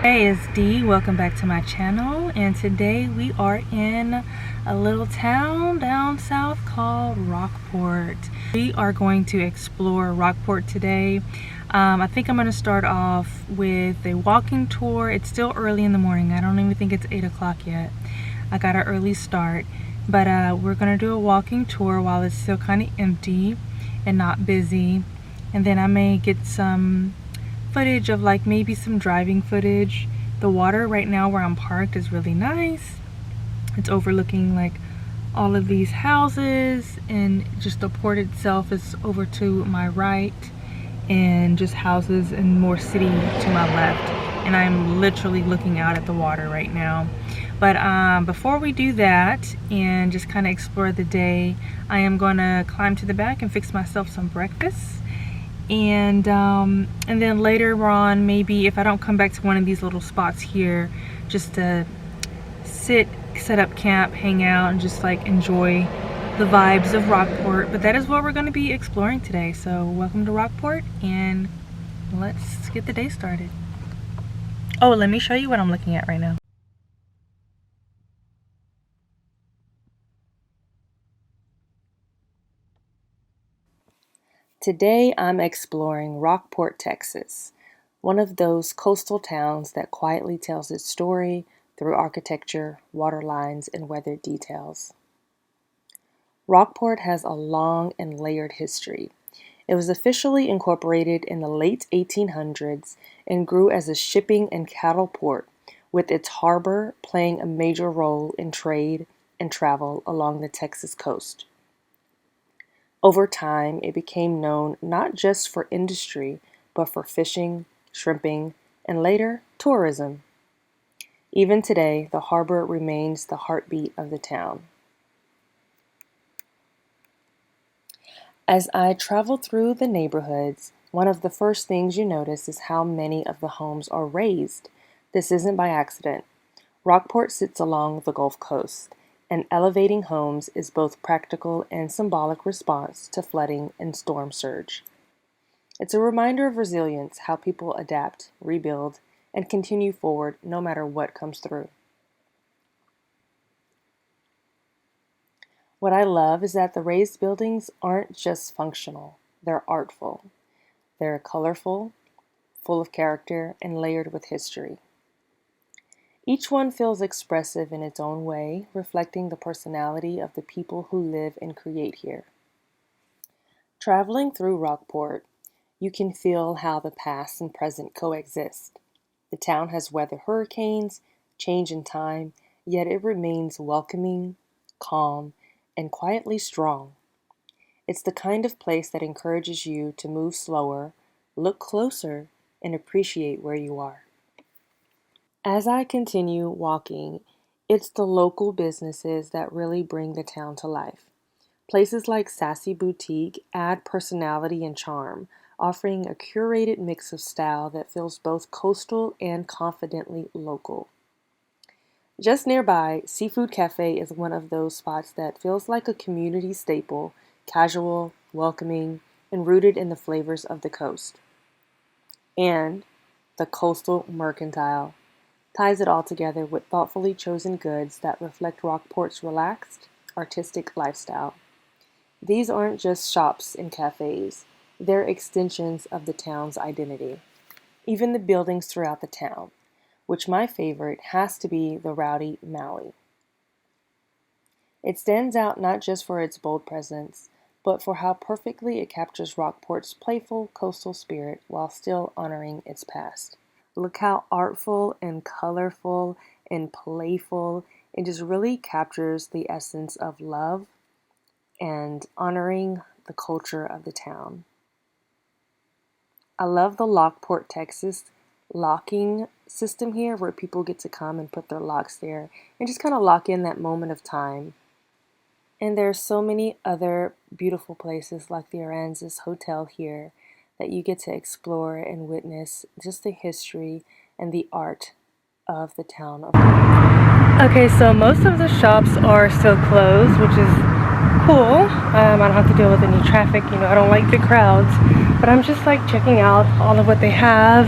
Hey, it's Dee. Welcome back to my channel, and today we are in a little town down south called Rockport. We are going to explore Rockport today. I think I'm going to start off with a walking tour. It's still early in the morning. I don't even think it's 8 o'clock yet. I got an early start, but we're going to do a walking tour while it's still kind of empty and not busy, and then I may get some footage of like maybe some driving footage. The water right now where I'm parked is really nice. It's overlooking like all of these houses, and just the port itself is over to my right, and just houses and more city to my left, and I'm literally looking out at the water right now. But before we do that and just kind of explore the day, I am going to climb to the back and fix myself some breakfast. And then later on, maybe if I don't come back to one of these little spots here, just to set up camp, hang out, and just like enjoy the vibes of Rockport. But that is what we're going to be exploring today. So welcome to Rockport, and let's get the day started. Oh, let me show you what I'm looking at right now. Today I'm exploring Rockport, Texas, one of those coastal towns that quietly tells its story through architecture, water lines, and weather details. Rockport has a long and layered history. It was officially incorporated in the late 1800s and grew as a shipping and cattle port, with its harbor playing a major role in trade and travel along the Texas coast. Over time, it became known not just for industry, but for fishing, shrimping, and later, tourism. Even today, the harbor remains the heartbeat of the town. As I travel through the neighborhoods, one of the first things you notice is how many of the homes are raised. This isn't by accident. Rockport sits along the Gulf Coast, and elevating homes is both practical and symbolic response to flooding and storm surge. It's a reminder of resilience, how people adapt, rebuild, and continue forward no matter what comes through. What I love is that the raised buildings aren't just functional, they're artful. They're colorful, full of character, and layered with history. Each one feels expressive in its own way, reflecting the personality of the people who live and create here. Traveling through Rockport, you can feel how the past and present coexist. The town has weathered hurricanes, change in time, yet it remains welcoming, calm, and quietly strong. It's the kind of place that encourages you to move slower, look closer, and appreciate where you are. As I continue walking, it's the local businesses that really bring the town to life. Places like Sassy Boutique add personality and charm, offering a curated mix of style that feels both coastal and confidently local. Just nearby, Seafood Cafe is one of those spots that feels like a community staple, casual, welcoming, and rooted in the flavors of the coast. And the Coastal Mercantile ties it all together with thoughtfully chosen goods that reflect Rockport's relaxed, artistic lifestyle. These aren't just shops and cafes, they're extensions of the town's identity. Even the buildings throughout the town, which my favorite has to be the Rowdy Maui. It stands out not just for its bold presence, but for how perfectly it captures Rockport's playful coastal spirit while still honoring its past. Look how artful and colorful and playful it just really captures the essence of love and honoring the culture of the town. I love the Lockport, Texas locking system here, where people get to come and put their locks there and just kind of lock in that moment of time. And there's so many other beautiful places like the Aransas Hotel here that you get to explore and witness just the history and the art of the town of Rockport. Okay, so most of the shops are still closed, which is cool. I don't have to deal with any traffic. I don't like the crowds, but I'm just like checking out all of what they have.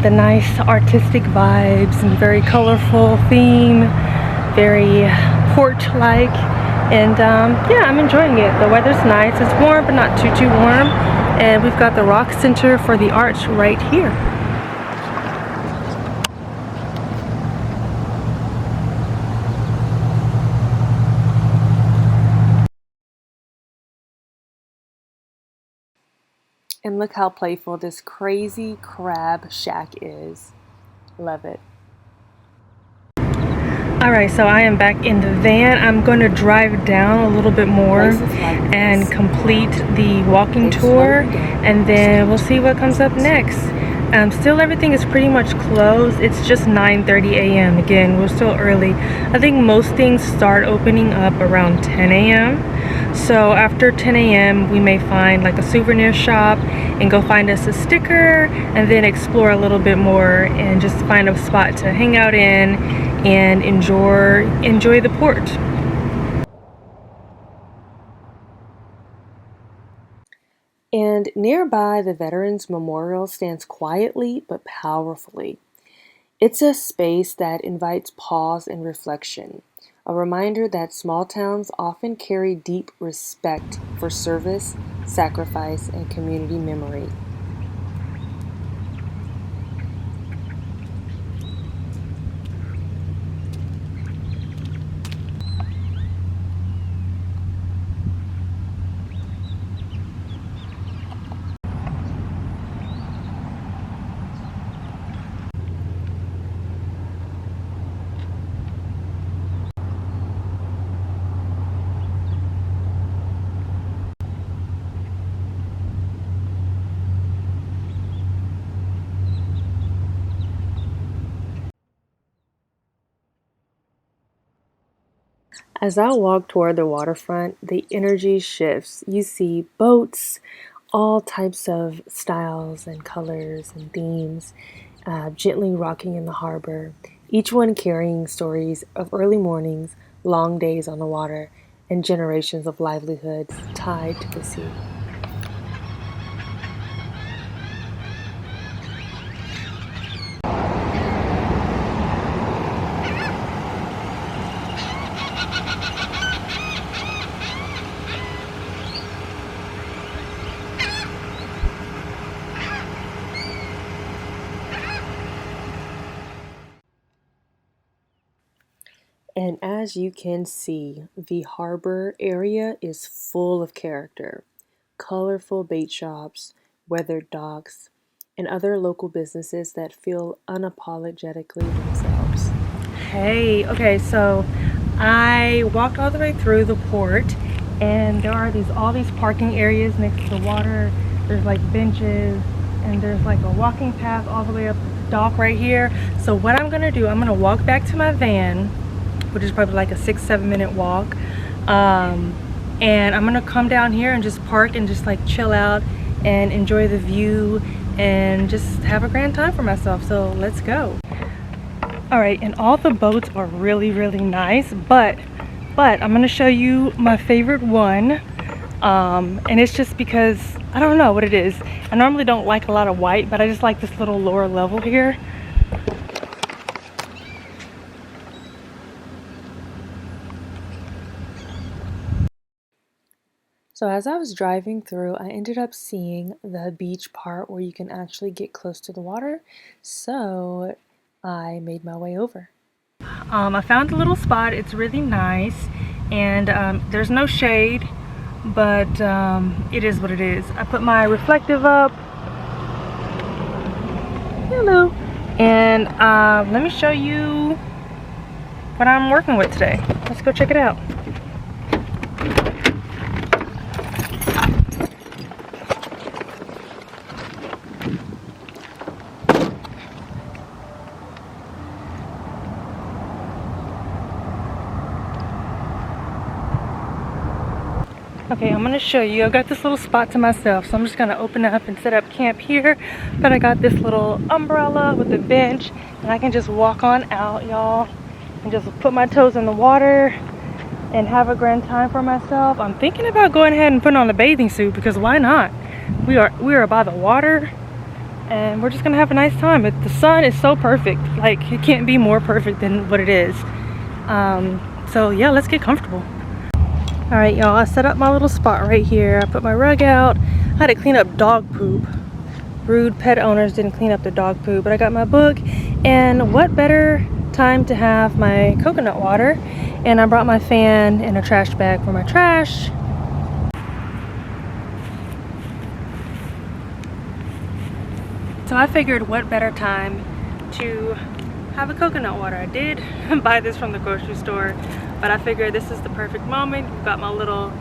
the nice artistic vibes and very colorful theme, very port-like, and yeah, I'm enjoying it. The weather's nice. It's warm, but not too warm, and we've got the rock center for the arch right here. And look how playful this crazy crab shack is. Love it. Alright, so I am back in the van. I'm going to drive down a little bit more and complete the walking tour, and then we'll see what comes up next. Still everything is pretty much closed. It's just 9:30 a.m. Again, we're still early. I think most things start opening up around 10 a.m. So after 10 a.m. we may find like a souvenir shop and go find us a sticker, and then explore a little bit more and just find a spot to hang out in and enjoy the port. And nearby, the Veterans Memorial stands quietly but powerfully. It's a space that invites pause and reflection, a reminder that small towns often carry deep respect for service, sacrifice, and community memory. As I walk toward the waterfront, the energy shifts. You see boats, all types of styles and colors and themes, gently rocking in the harbor, each one carrying stories of early mornings, long days on the water, and generations of livelihoods tied to the sea. And as you can see, the harbor area is full of character. Colorful bait shops, weathered docks, and other local businesses that feel unapologetically themselves. Hey, okay, so I walked all the way through the port, and there are all these parking areas next to the water. There's like benches, and there's like a walking path all the way up the dock right here. So what I'm gonna do, I'm gonna walk back to my van, which is probably like a 6-7 minute walk, and I'm gonna come down here and just park and just like chill out and enjoy the view and just have a grand time for myself. So let's go. All right, and all the boats are really nice, but I'm gonna show you my favorite one, and it's just because I don't know what it is. I normally don't like a lot of white, but I just like this little lower level here. So as I was driving through, I ended up seeing the beach part where you can actually get close to the water. So I made my way over. I found a little spot. It's really nice, and there's no shade, but it is what it is. I put my reflective up. Hello. And let me show you what I'm working with today. Let's go check it out. Okay, I'm gonna show you. I've got this little spot to myself, so I'm just gonna open up and set up camp here. But I got this little umbrella with a bench, and I can just walk on out, y'all, and just put my toes in the water and have a grand time for myself. I'm thinking about going ahead and putting on a bathing suit, because why not? We are by the water, and we're just gonna have a nice time. The sun is so perfect, like it can't be more perfect than what it is. So yeah, let's get comfortable. All right, y'all, I set up my little spot right here. I put my rug out. I had to clean up dog poop. Rude pet owners didn't clean up their dog poop, but I got my book, and what better time to have my coconut water. And I brought my fan and a trash bag for my trash. So I figured what better time to have a coconut water. I did buy this from the grocery store, but I figured this is the perfect moment. We've got my little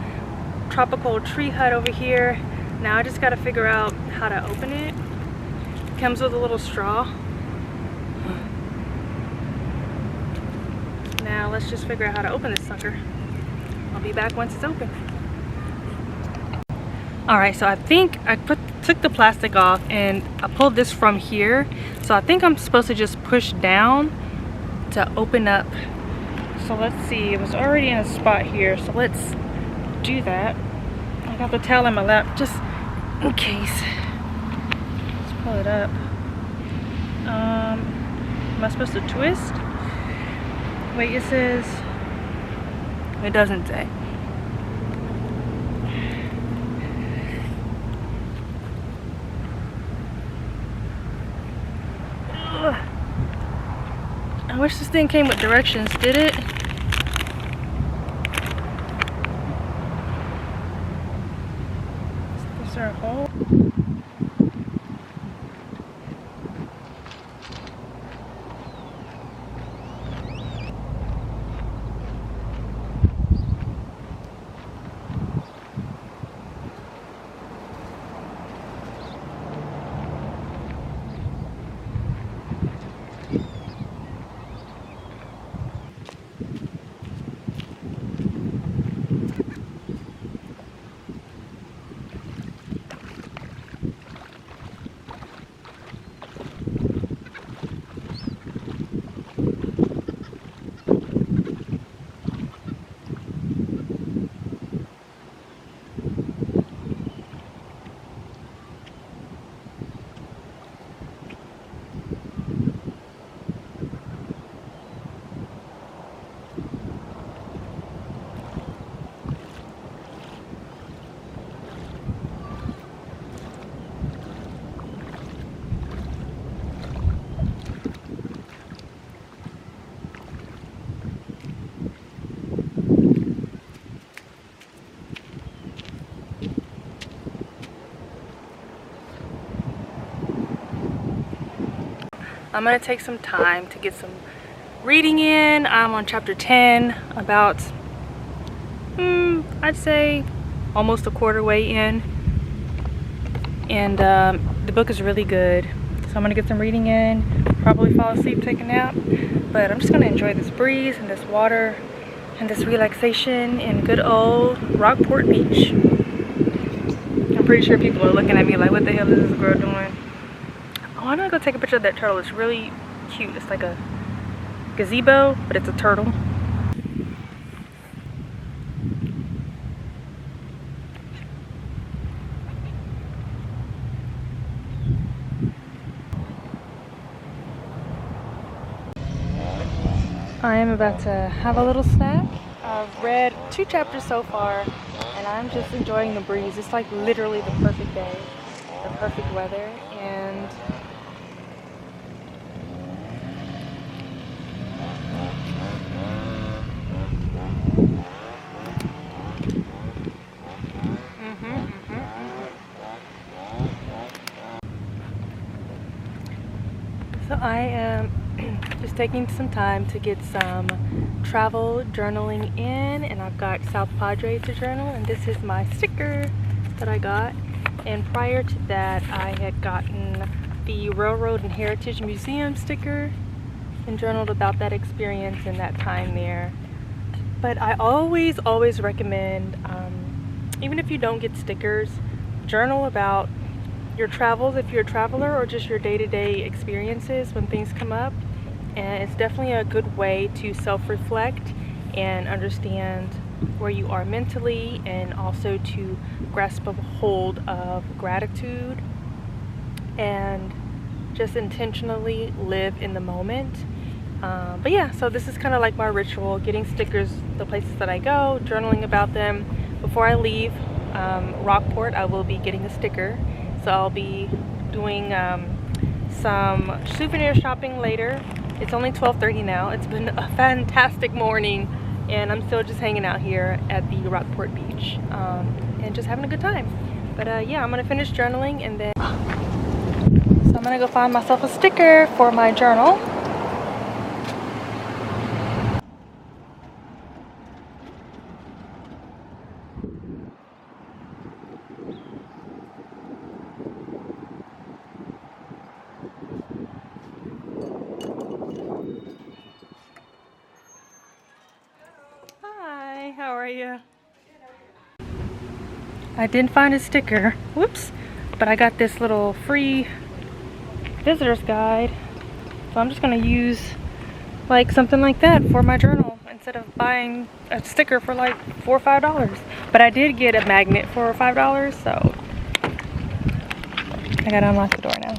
tropical tree hut over here. Now I just got to figure out how to open it. It comes with a little straw. Now let's just figure out how to open this sucker. I'll be back once it's open. Alright, so I think I took the plastic off and I pulled this from here. So I think I'm supposed to just push down to open up. So let's see, it was already in a spot here, so let's do that. I got the towel in my lap just in case. Let's pull it up. Am I supposed to twist? Wait, it says, it doesn't say. Ugh. I wish this thing came with directions, did it? Is there a hole? I'm gonna take some time to get some reading in. I'm on chapter 10, about, I'd say almost a quarter way in. And the book is really good. So I'm gonna get some reading in, probably fall asleep, take a nap. But I'm just gonna enjoy this breeze and this water and this relaxation in good old Rockport Beach. I'm pretty sure people are looking at me like, what the hell is this girl doing? Oh, I'm gonna go take a picture of that turtle. It's really cute. It's like a gazebo, but it's a turtle. I am about to have a little snack. I've read 2 chapters so far, and I'm just enjoying the breeze. It's like literally the perfect day, the perfect weather, and so I am just taking some time to get some travel journaling in, and I've got South Padre to journal, and this is my sticker that I got. And prior to that, I had gotten the Railroad and Heritage Museum sticker and journaled about that experience and that time there. But I always recommend, even if you don't get stickers, journal about your travels if you're a traveler, or just your day-to-day experiences when things come up. And it's definitely a good way to self-reflect and understand where you are mentally, and also to grasp a hold of gratitude and just intentionally live in the moment. But yeah, so this is kind of like my ritual, getting stickers the places that I go, journaling about them. Before I leave Rockport, I will be getting a sticker. So I'll be doing some souvenir shopping later. It's only 12:30 now. It's been a fantastic morning, and I'm still just hanging out here at the Rockport beach and just having a good time. But yeah, I'm gonna finish journaling, and then so I'm gonna go find myself a sticker for my journal. Hi, how are you? I didn't find a sticker. Whoops. But I got this little free visitor's guide. So I'm just gonna use like something like that for my journal instead of buying a sticker for like $4 or $5. But I did get a magnet for $5, so I gotta unlock the door now.